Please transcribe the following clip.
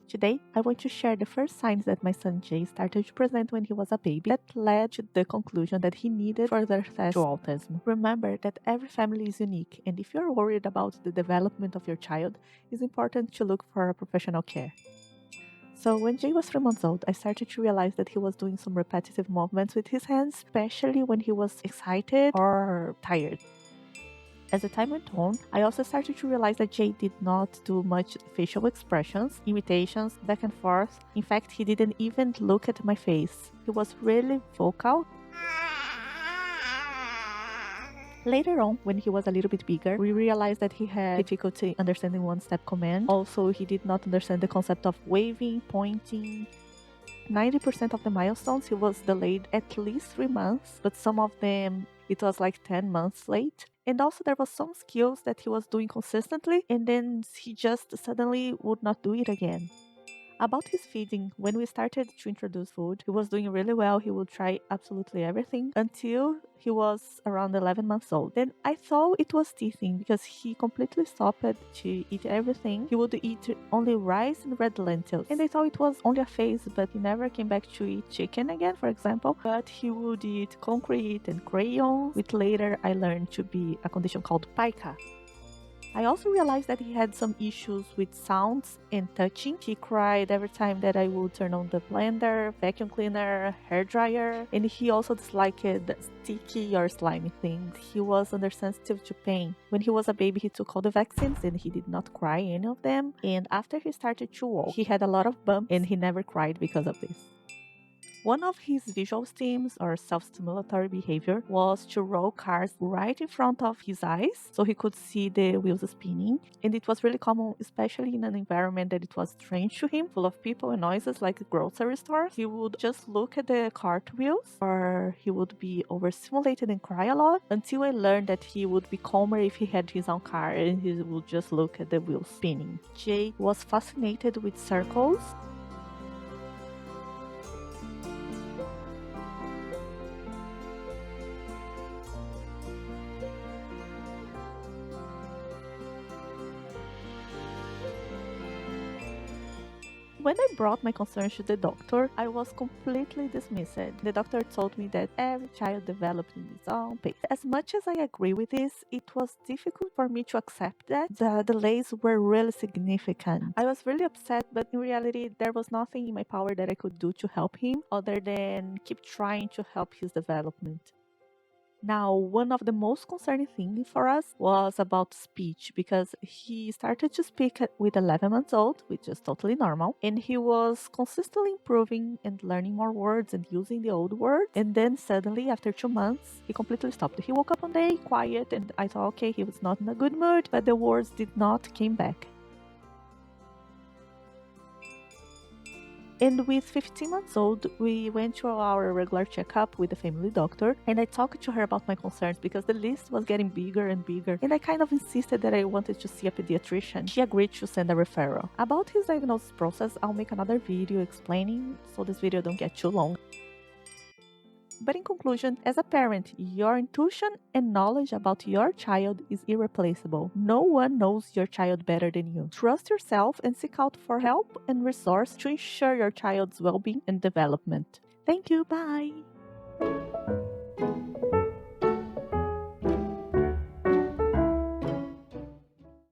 Today, I want to share the first signs that my son Jay started to present when he was a baby that led to the conclusion that he needed further tests to autism. Remember that every family is unique, and if you're worried about the development of your child, it's important to look for professional care. So when Jay was 3 months old, I started to realize that he was doing some repetitive movements with his hands, especially when he was excited or tired. As the time went on, I also started to realize that Jay did not do much facial expressions, imitations, back and forth. In fact, he didn't even look at my face. He was really vocal. Later on, when he was a little bit bigger, we realized that he had difficulty understanding one-step command. Also, he did not understand the concept of waving, pointing. 90% of the milestones, he was delayed at least 3 months, but some of them, it was like 10 months late. And also there was some skills that he was doing consistently, and then he just suddenly would not do it again. About his feeding, when we started to introduce food, he was doing really well. He would try absolutely everything until he was around 11 months old. Then I thought it was teething because he completely stopped to eat everything. He would eat only rice and red lentils. And I thought it was only a phase, but he never came back to eat chicken again, for example. But he would eat concrete and crayons, which later I learned to be a condition called pica. I also realized that he had some issues with sounds and touching. He cried every time that I would turn on the blender, vacuum cleaner, hair dryer, and he also disliked sticky or slimy things. He was undersensitive to pain. When he was a baby, he took all the vaccines and he did not cry any of them. And after he started to walk, he had a lot of bumps and he never cried because of this. One of his visual stims or self-stimulatory behavior was to roll cars right in front of his eyes so he could see the wheels spinning. And it was really common, especially in an environment that it was strange to him, full of people and noises like a grocery store. He would just look at the cartwheels, or he would be overstimulated and cry a lot, until I learned that he would be calmer if he had his own car and he would just look at the wheels spinning. Jay was fascinated with circles. When I brought my concerns to the doctor, I was completely dismissed. The doctor told me that every child developed in his own pace. As much as I agree with this, it was difficult for me to accept that the delays were really significant. I was really upset, but in reality, there was nothing in my power that I could do to help him other than keep trying to help his development. Now, one of the most concerning things for us was about speech, because he started to speak with 11 months old, which is totally normal, and he was consistently improving and learning more words and using the old words. And then suddenly, after 2 months, he completely stopped. He woke up one day quiet, and I thought, okay, he was not in a good mood, but the words did not came back. And with 15 months old, we went to our regular checkup with the family doctor, and I talked to her about my concerns because the list was getting bigger and bigger, and I kind of insisted that I wanted to see a pediatrician. She agreed to send a referral. About his diagnosis process, I'll make another video explaining, so this video don't get too long. But in conclusion, as a parent, your intuition and knowledge about your child is irreplaceable. No one knows your child better than you. Trust yourself and seek out for help and resource to ensure your child's well-being and development. Thank you. Bye.